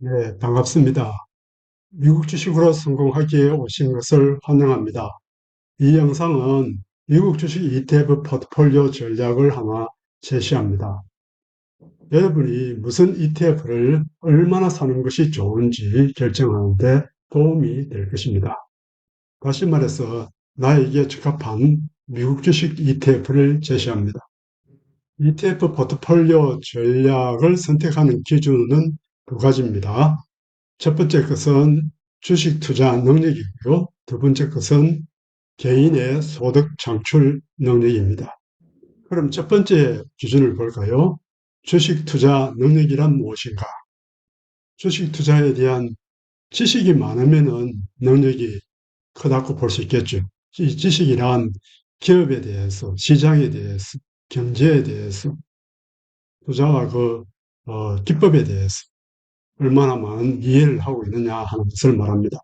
네, 반갑습니다. 미국 주식으로 성공하기에 오신 것을 환영합니다. 이 영상은 미국 주식 ETF 포트폴리오 전략을 하나 제시합니다. 여러분이 무슨 ETF를 얼마나 사는 것이 좋은지 결정하는 데 도움이 될 것입니다. 다시 말해서 나에게 적합한 미국 주식 ETF를 제시합니다. ETF 포트폴리오 전략을 선택하는 기준은 두 가지입니다. 첫 번째 것은 주식 투자 능력이고요. 두 번째 것은 개인의 소득 창출 능력입니다. 그럼 첫 번째 기준을 볼까요? 주식 투자 능력이란 무엇인가? 주식 투자에 대한 지식이 많으면은 능력이 크다고 볼 수 있겠죠. 이 지식이란 기업에 대해서, 시장에 대해서, 경제에 대해서, 투자와 기법에 대해서 얼마나 많은 이해를 하고 있느냐 하는 것을 말합니다.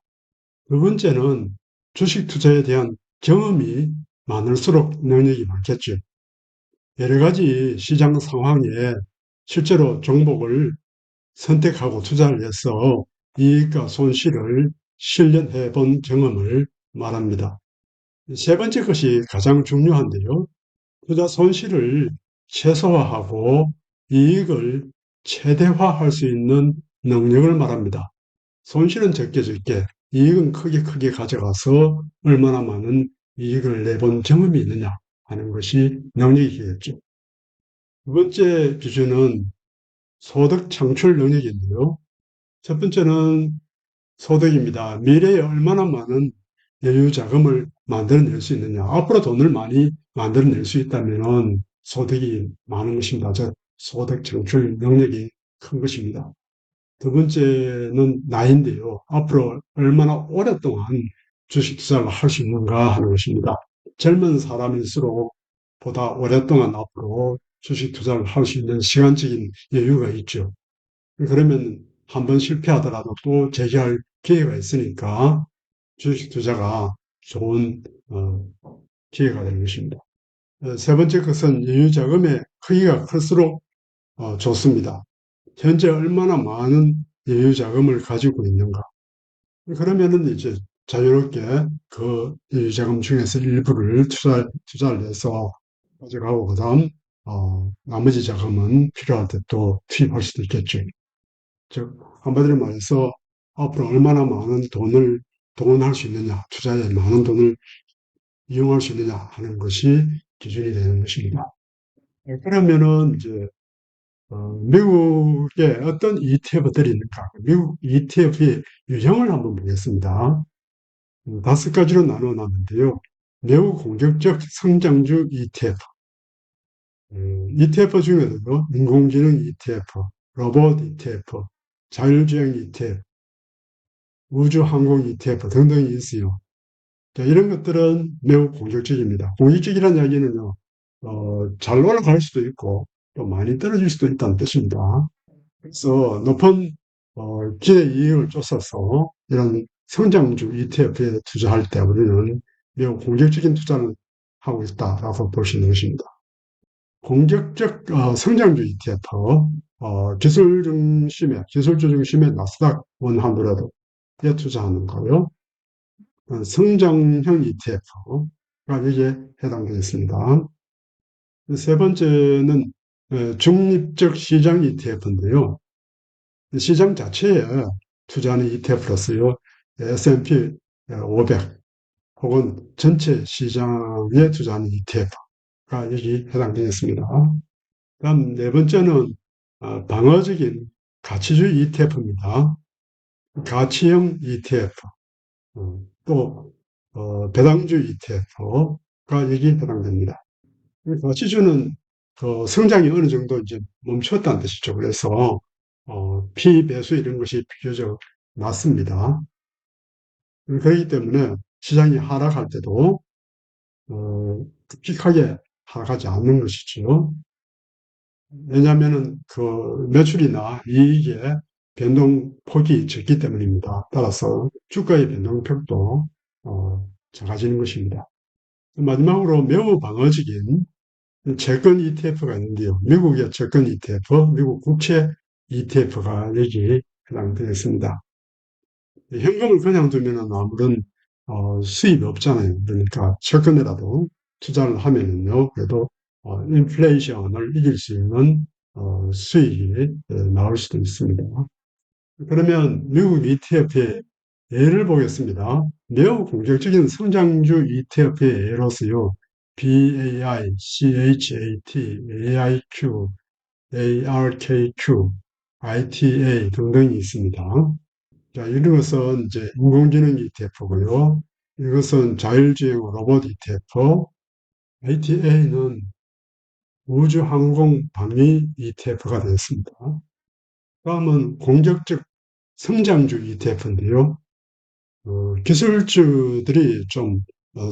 두 번째는 주식 투자에 대한 경험이 많을수록 능력이 많겠죠. 여러 가지 시장 상황에 실제로 종목을 선택하고 투자를 해서 이익과 손실을 실현해 본 경험을 말합니다. 세 번째 것이 가장 중요한데요. 투자 손실을 최소화하고 이익을 최대화할 수 있는 능력을 말합니다. 손실은 적게 적게, 이익은 크게 크게 가져가서 얼마나 많은 이익을 내본 경험이 있느냐 하는 것이 능력이겠죠. 두 번째 기준은 소득 창출 능력인데요. 첫 번째는 소득입니다. 미래에 얼마나 많은 여유 자금을 만들어낼 수 있느냐. 앞으로 돈을 많이 만들어낼 수 있다면 소득이 많은 것입니다. 즉, 소득 창출 능력이 큰 것입니다. 두 번째는 나이인데요. 앞으로 얼마나 오랫동안 주식 투자를 할 수 있는가 하는 것입니다. 젊은 사람일수록 보다 오랫동안 앞으로 주식 투자를 할 수 있는 시간적인 여유가 있죠. 그러면 한번 실패하더라도 또 재기할 기회가 있으니까 주식 투자가 좋은 기회가 되는 것입니다. 세 번째 것은 여유 자금의 크기가 클수록 좋습니다. 현재 얼마나 많은 여유 자금을 가지고 있는가. 그러면은 이제 자유롭게 그 여유 자금 중에서 일부를 투자를 해서 가져가고, 그 다음, 나머지 자금은 필요할 때 또 투입할 수도 있겠죠. 즉, 한마디로 말해서 앞으로 얼마나 많은 돈을 동원할 수 있느냐, 투자에 많은 돈을 이용할 수 있느냐 하는 것이 기준이 되는 것입니다. 그러면은 이제 미국에 어떤 ETF들이 있는가? 미국 ETF의 유형을 한번 보겠습니다. 다섯 가지로 나누어 놨는데요. 매우 공격적 성장주 ETF. ETF 중에도 인공지능 ETF, 로봇 ETF, 자율주행 ETF, 우주항공 ETF 등등이 있어요. 자, 이런 것들은 매우 공격적입니다. 공격적이라는 이야기는요, 잘 올라갈 수도 있고, 또 많이 떨어질 수도 있다는 뜻입니다. 그래서 높은 기대 이익을 쫓아서 이런 성장주 ETF에 투자할 때 우리는 매우 공격적인 투자를 하고 있다라고 볼 수 있는 것입니다. 공격적 성장주 ETF, 기술주 중심의 나스닥 100에 투자하는 거요. 성장형 ETF가 여기에 해당되겠습니다. 세 번째는 중립적 시장 ETF인데요. 시장 자체에 투자하는 ETF로서요. S&P 500 혹은 전체 시장에 투자하는 ETF가 여기 해당되겠습니다. 다음 네 번째는 방어적인 가치주의 ETF입니다. 가치형 ETF, 또 배당주 ETF가 여기 해당됩니다. 가치주는 성장이 어느 정도 이제 멈췄다는 뜻이죠. 그래서 피배수 이런 것이 비교적 낮습니다. 그렇기 때문에 시장이 하락할 때도 급격하게 하락하지 않는 것이죠. 왜냐하면 그 매출이나 이익의 변동폭이 적기 때문입니다. 따라서 주가의 변동폭도 작아지는 것입니다. 마지막으로 매우 방어적인 채권 ETF가 있는데요. 미국의 채권 ETF, 미국 국채 ETF가 여기 해당되겠습니다. 현금을 그냥 두면은 아무런 수입이 없잖아요. 그러니까 채권이라도 투자를 하면은요, 그래도 인플레이션을 이길 수 있는 수익이 나올 수도 있습니다. 그러면 미국 ETF의 예를 보겠습니다. 매우 공격적인 성장주 ETF의 예로서요, BAI, CHAT, AIQ, ARKQ, ITA 등등이 있습니다. 자, 이것은 이제 인공지능 ETF고요. 이것은 자율주행 로봇 ETF, ITA는 우주항공 방위 ETF가 되었습니다. 다음은 공격적 성장주 ETF인데요. 기술주들이 좀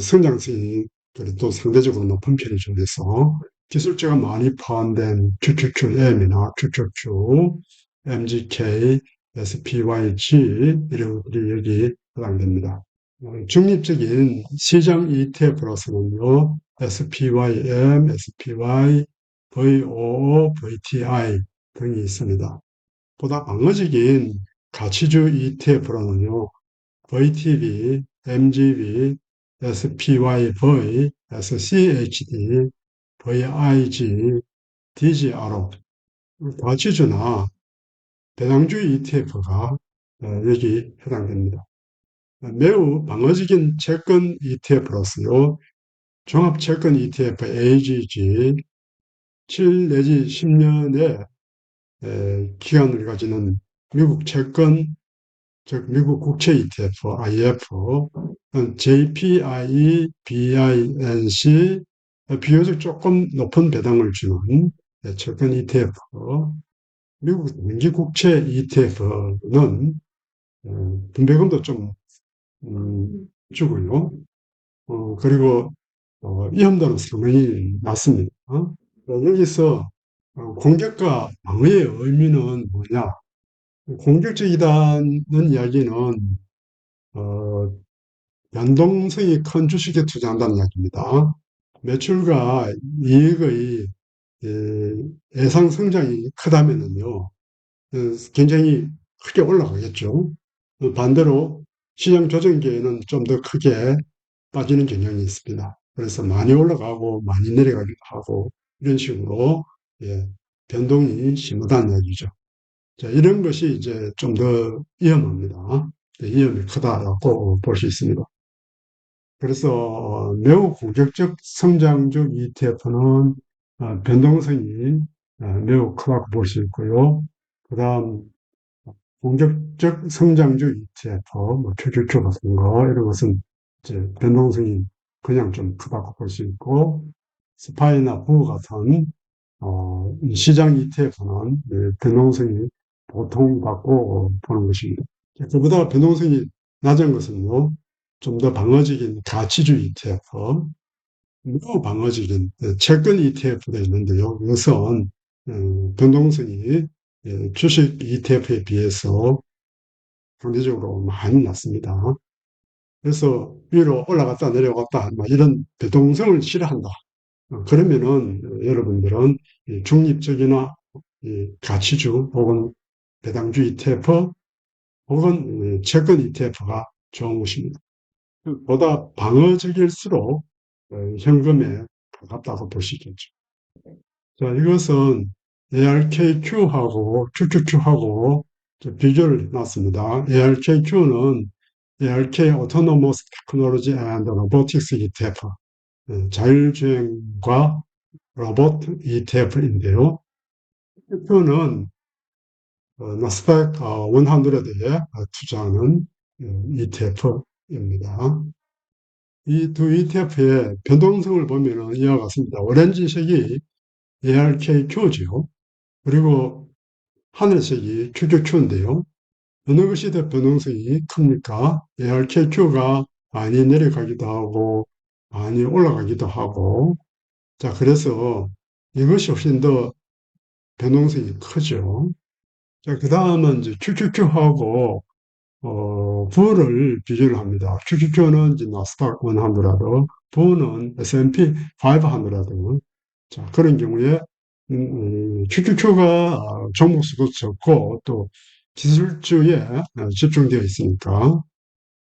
성장성이 그래도 상대적으로 높은 편이죠. 그래서 기술주가 많이 포함된 QQQM이나 QQQ, MGK, SPYG 이런 것들이 여기 해당됩니다. 중립적인 시장 ETF로서는요, SPYM, SPY, VOO, VTI 등이 있습니다. 보다 방어적인 가치주 ETF로는요, VTB, MGB, SPYV, SCHD, VIG, DGR, 가치주나 배당주 ETF가 여기 해당됩니다. 매우 방어적인 채권 ETF로서요, 종합채권 ETF AGG 7 내지 10년의 기간을 가지는 미국 채권, 즉 미국 국채 ETF, IF, JPI, BINC, 비교적 조금 높은 배당을 주는 채권 ETF, 미국 장기 국채 ETF는 분배금도 좀 주고요. 그리고 위험도는 상당히 낮습니다. 여기서 공격과 방어의 의미는 뭐냐? 공격적이다는 이야기는 연동성이 큰 주식에 투자한다는 이야기입니다. 매출과 이익의 예상 성장이 크다면은요, 굉장히 크게 올라가겠죠. 반대로 시장 조정기에는 좀 더 크게 빠지는 경향이 있습니다. 그래서 많이 올라가고 많이 내려가기도 하고 이런 식으로 예, 변동이 심하다는 이야기죠. 자, 이런 것이 이제 좀 더 위험합니다. 위험이 크다라고 볼 수 있습니다. 그래서 매우 공격적 성장주 ETF는 변동성이 매우 크다고 볼 수 있고요. 그 다음 공격적 성장주 ETF, 뭐 QQQ 같은 거 이런 것은 이제 변동성이 그냥 좀 크다고 볼 수 있고, 스파이나 부 같은 시장 ETF는 변동성이 보통 갖고 보는 것입니다. 그보다 변동성이 낮은 것은요, 좀 더 방어적인 가치주 ETF, 매우 방어적인 채권 ETF가 있는데요. 이것은 변동성이 주식 ETF에 비해서 상대적으로 많이 낮습니다. 그래서 위로 올라갔다 내려갔다 이런 변동성을 싫어한다. 그러면은 여러분들은 중립적이나 가치주 혹은 배당주 ETF 혹은 채권 ETF가 좋은 것입니다. 보다 방어적일수록 현금에 가깝다고 보시겠죠. 자, 이것은 ARKQ하고 QQQ하고 비교를 해놨습니다. ARKQ는 ARK Autonomous Technology and Robotics ETF, 자율주행과 로봇 ETF인데요. QQ는 나스닥 100에 투자하는 ETF입니다. 이 두 ETF의 변동성을 보면 이와 같습니다. 오렌지색이 ARKQ죠. 그리고 하늘색이 QQQ인데요. 어느 것이 더 변동성이 큽니까? ARKQ가 많이 내려가기도 하고 많이 올라가기도 하고, 자, 그래서 이것이 훨씬 더 변동성이 크죠. 자, 그 다음은 이제 QQQ하고 부를 비교를 합니다. QQQ는 이제 나스닥 100, 부는 S&P 500. 자, 그런 경우에 QQQ가 종목수도 적고 또 기술주에 집중되어 있으니까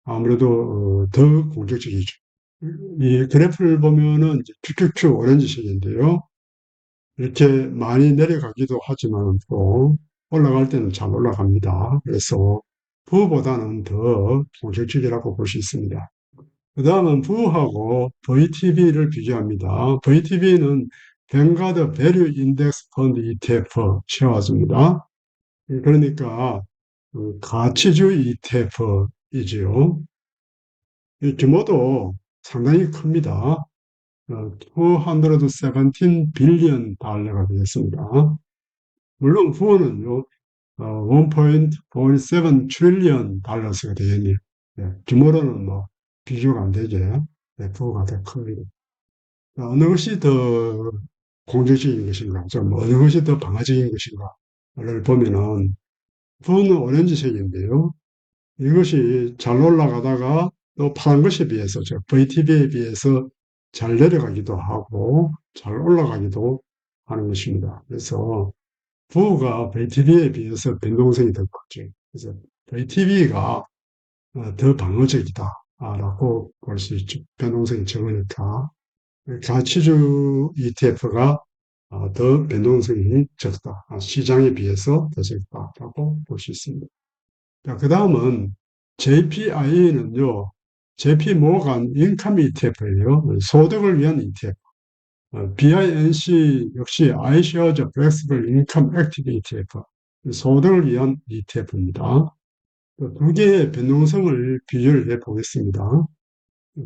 아무래도 더 공격적이죠. 이 그래프를 보면은 이제 QQQ 오렌지색인데요. 이렇게 많이 내려가기도 하지만 또 올라갈 때는 잘 올라갑니다. 그래서 부보다는 더 공격적이라고 볼 수 있습니다. 그 다음은 부하고 VTB를 비교합니다. VTB는 뱅가드 배류 인덱스 펀드 ETF 채워집니다. 그러니까 가치주 ETF이지요. 이 규모도 상당히 큽니다. 217 빌리언 달러가 되겠습니다. 물론 후원은요, 1.47 트릴리언 달러스가 되겠네요. 네, 규모로는 뭐 비교가 안 되죠. 네, 부가 더 큽니다. 어느 것이 더 공격적인 것인가, 좀 어느 것이 더 방어적인 것인가를 보면은 부는 오렌지색인데요. 이것이 잘 올라가다가 또 파란 것에 비해서, 즉 VTB에 비해서 잘 내려가기도 하고 잘 올라가기도 하는 것입니다. 그래서 부가 VTB에 비해서 변동성이 더 크죠. 그래서 VTB가 더 방어적이다라고 볼 수 있죠. 변동성이 적으니까. 가치주 ETF가 더 변동성이 적다. 시장에 비해서 더 적다라고 볼 수 있습니다. 그 다음은 JPI는요, JP 모간 인컴 ETF예요. 소득을 위한 ETF. BINC 역시 iShares Flexible Income Active ETF. 소득을 위한 ETF입니다. 두 개의 변동성을 비교를 해 보겠습니다.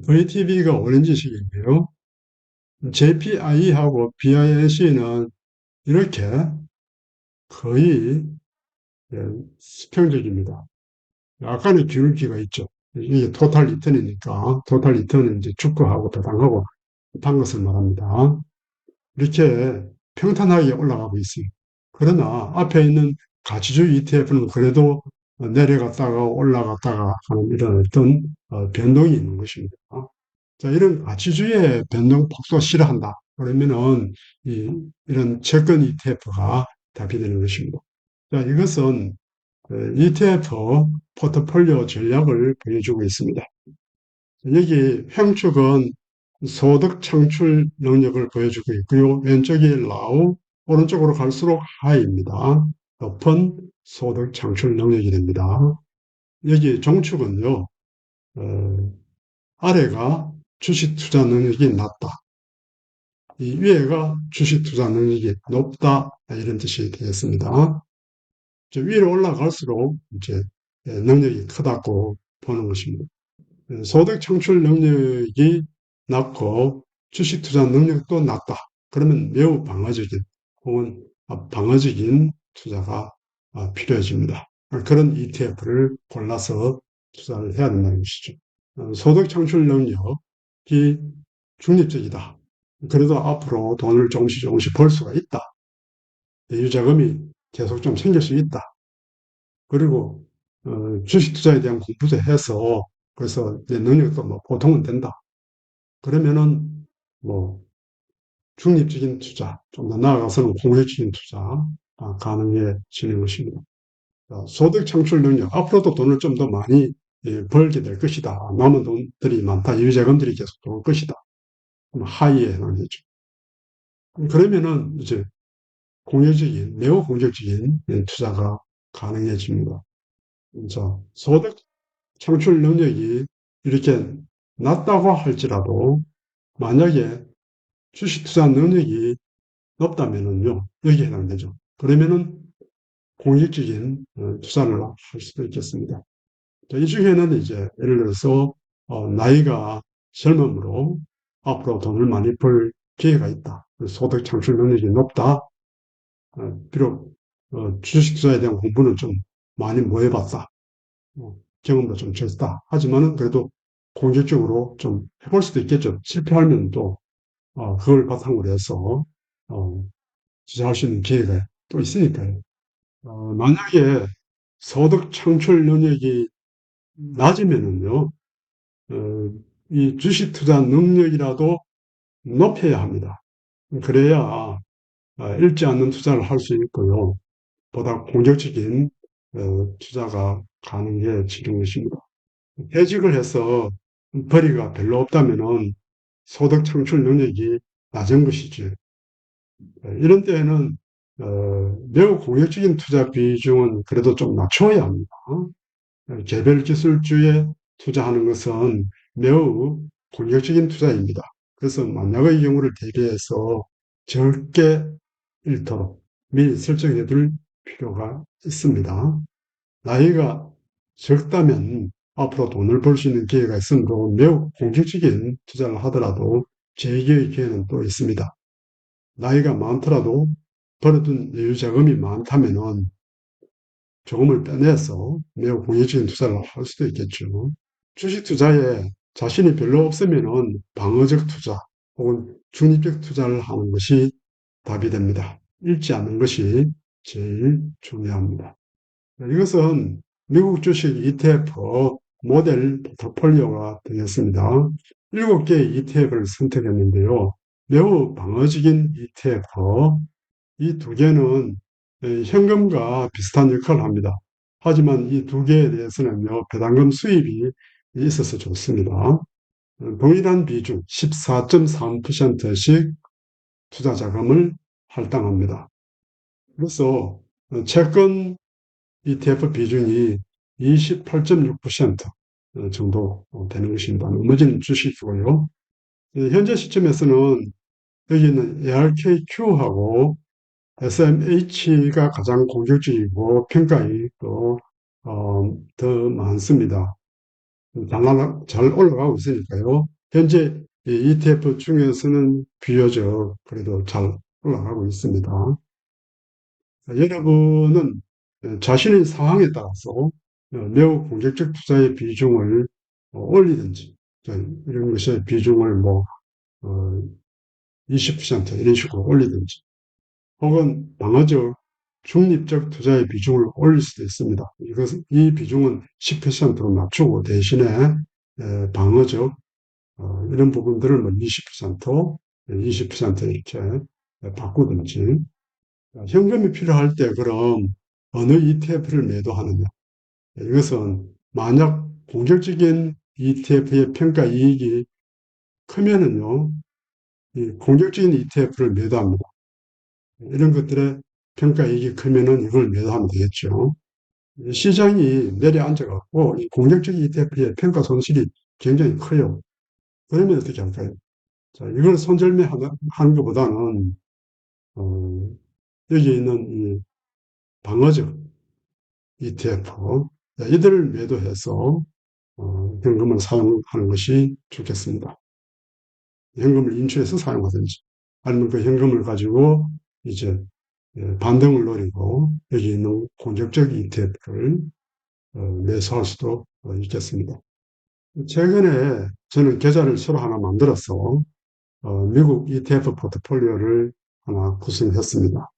VTB가 오렌지색인데요. JPI하고 BINC는 이렇게 거의 수평적입니다. 약간의 기울기가 있죠. 이게 토탈 리턴이니까, 토탈 리턴은 이제 주가하고 배당하고 한 것을 말합니다. 이렇게 평탄하게 올라가고 있어요. 그러나 앞에 있는 가치주 ETF는 그래도 내려갔다가 올라갔다가 하는 이런 어떤 변동이 있는 것입니다. 자, 이런 가치주의 변동 폭소가 싫어한다. 그러면은 이런 채권 ETF가 답이 되는 것입니다. 자, 이것은 ETF 포트폴리오 전략을 보여주고 있습니다. 여기 횡축은 소득 창출 능력을 보여주고 있고요. 왼쪽이 라우, 오른쪽으로 갈수록 하이입니다. 높은 소득 창출 능력이 됩니다. 여기 종축은요, 아래가 주식 투자 능력이 낮다. 이 위에가 주식 투자 능력이 높다. 이런 뜻이 되겠습니다. 위로 올라갈수록 이제 능력이 크다고 보는 것입니다. 소득 창출 능력이 낮고 주식 투자 능력도 낮다. 그러면 매우 방어적인 혹은 방어적인 투자가 필요해집니다. 그런 ETF를 골라서 투자를 해야 된다는 것이죠. 소득 창출 능력이 중립적이다. 그래도 앞으로 돈을 조금씩 벌 수가 있다. 여유자금이 계속 좀 생길 수 있다. 그리고 주식 투자에 대한 공부도 해서 그래서 내 능력도 뭐 보통은 된다. 그러면은 뭐 중립적인 투자, 좀 더 나아가서는 공격적인 투자 가능해지는 것입니다. 소득 창출 능력, 앞으로도 돈을 좀 더 많이 벌게 될 것이다. 남은 돈들이 많다. 유자금들이 계속 들어올 것이다. 하이에 해당되죠. 그러면은 이제 매우 공격적인 투자가 가능해집니다. 자, 소득 창출 능력이 이렇게 낮다고 할지라도 만약에 주식 투자 능력이 높다면은요, 여기에 해당되죠. 그러면은 공익적인 투자를 할 수도 있겠습니다. 자, 이 중에는 이제 예를 들어서 나이가 젊음으로 앞으로 돈을 많이 벌 기회가 있다. 소득 창출 능력이 높다. 비록 주식 투자에 대한 공부는 좀 많이 못 해봤다. 경험도 좀 적다. 하지만은 그래도 공격적으로 좀 해볼 수도 있겠죠. 실패하면 또 그걸 바탕으로 해서 투자할 수 있는 기회가 또 있으니까요. 만약에 소득 창출 능력이 낮으면은요, 이 주식 투자 능력이라도 높여야 합니다. 그래야 잃지 않는 투자를 할 수 있고요. 보다 공격적인 투자가 가능해지는 것입니다. 퇴직을 해서 벌이가 별로 없다면은 소득 창출 능력이 낮은 것이지. 이런 때에는 매우 공격적인 투자 비중은 그래도 좀 낮춰야 합니다. 개별 기술주에 투자하는 것은 매우 공격적인 투자입니다. 그래서 만약의 경우를 대비해서 적게 잃도록 미리 설정해 둘 필요가 있습니다. 나이가 적다면 앞으로 돈을 벌 수 있는 기회가 있으므로 매우 공격적인 투자를 하더라도 재기의 기회는 또 있습니다. 나이가 많더라도 벌어둔 여유 자금이 많다면은 조금을 빼내서 매우 공격적인 투자를 할 수도 있겠죠. 주식 투자에 자신이 별로 없으면은 방어적 투자 혹은 중립적 투자를 하는 것이 답이 됩니다. 잃지 않는 것이 제일 중요합니다. 이것은 미국 주식 ETF 모델 포트폴리오가 되겠습니다. 7개의 ETF를 선택했는데요. 매우 방어적인 ETF, 이 두 개는 현금과 비슷한 역할을 합니다. 하지만 이 두 개에 대해서는요, 배당금 수입이 있어서 좋습니다. 동일한 비중 14.3%씩 투자 자금을 할당합니다. 그래서 채권 ETF 비중이 28.6% 정도 되는 것입니다. 나머지는 주식이고요. 현재 시점에서는 여기 있는 ARKQ하고 SMH가 가장 공격적이고 평가이익도 더 많습니다. 잘 올라가고 있으니까요. 현재 ETF 중에서는 비교적 그래도 잘 올라가고 있습니다. 여러분은 자신의 상황에 따라서 매우 공격적 투자의 비중을 올리든지 이런 것의 비중을 뭐 20% 이런 식으로 올리든지 혹은 방어적 중립적 투자의 비중을 올릴 수도 있습니다. 이 비중은 10%로 낮추고 대신에 방어적 이런 부분들을 뭐 20%, 20% 이렇게 바꾸든지 현금이 필요할 때 그럼 어느 ETF를 매도하느냐. 이것은 만약 공격적인 ETF의 평가 이익이 크면은요, 이 공격적인 ETF를 매도합니다. 이런 것들의 평가 이익이 크면은 이걸 매도하면 되겠죠. 시장이 내려앉아갖고 이 공격적인 ETF의 평가 손실이 굉장히 커요. 그러면 어떻게 할까요? 자, 이걸 손절매 하는 것보다는, 여기 있는 이 방어적 ETF, 이들을 매도해서 현금을 사용하는 것이 좋겠습니다. 현금을 인출해서 사용하든지 아니면 그 현금을 가지고 이제 반등을 노리고 여기 있는 공격적 ETF를 매수할 수도 있겠습니다. 최근에 저는 계좌를 새로 하나 만들어서 미국 ETF 포트폴리오를 하나 구성했습니다.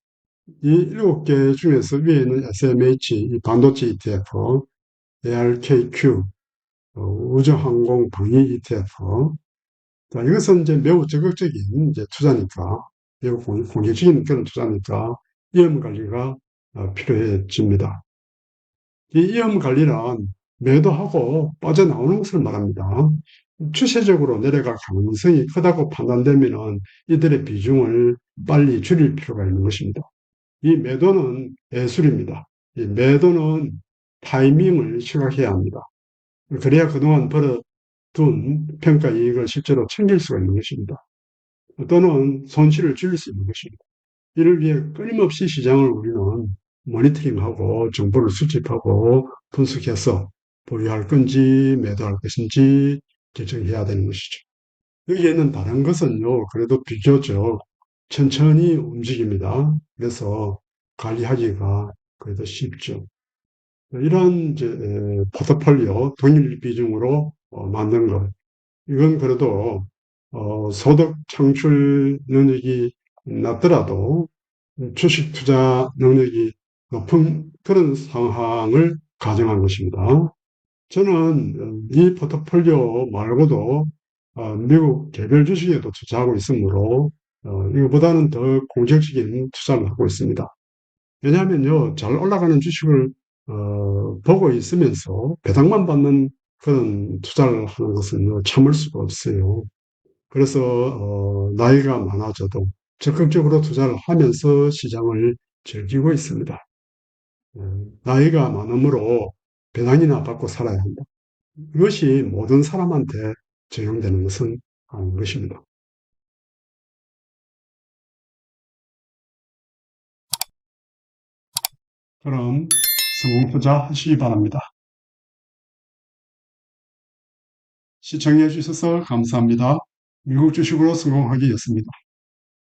이 7개 중에서 위에 있는 SMH, 이 반도체 ETF, ARKQ, 우주항공 방위 ETF. 자, 이것은 이제 매우 적극적인 이제 투자니까, 매우 공격적인 그런 투자니까 위험 관리가 필요해집니다. 이 위험 관리는 매도하고 빠져나오는 것을 말합니다. 추세적으로 내려갈 가능성이 크다고 판단되면 이들의 비중을 빨리 줄일 필요가 있는 것입니다. 이 매도는 예술입니다. 이 매도는 타이밍을 시각해야 합니다. 그래야 그동안 벌어둔 평가 이익을 실제로 챙길 수가 있는 것입니다. 또는 손실을 줄일 수 있는 것입니다. 이를 위해 끊임없이 시장을 우리는 모니터링하고 정보를 수집하고 분석해서 보유할 건지 매도할 것인지 결정해야 되는 것이죠. 여기에는 다른 것은요, 그래도 비교적 천천히 움직입니다. 그래서 관리하기가 그래도 쉽죠. 이런 이제 포트폴리오 동일 비중으로 만든 것. 이건 그래도 소득 창출 능력이 낮더라도 주식 투자 능력이 높은 그런 상황을 가정한 것입니다. 저는 이 포트폴리오 말고도 미국 개별 주식에도 투자하고 있으므로 이거보다는 더 공격적인 투자를 하고 있습니다. 왜냐하면요, 잘 올라가는 주식을 보고 있으면서 배당만 받는 그런 투자를 하는 것은 참을 수가 없어요. 그래서 나이가 많아져도 적극적으로 투자를 하면서 시장을 즐기고 있습니다. 나이가 많으므로 배당이나 받고 살아야 한다. 이것이 모든 사람한테 적용되는 것은 아닌 것입니다. 그럼 성공 투자하시기 바랍니다. 시청해 주셔서 감사합니다. 미국 주식으로 성공하기였습니다.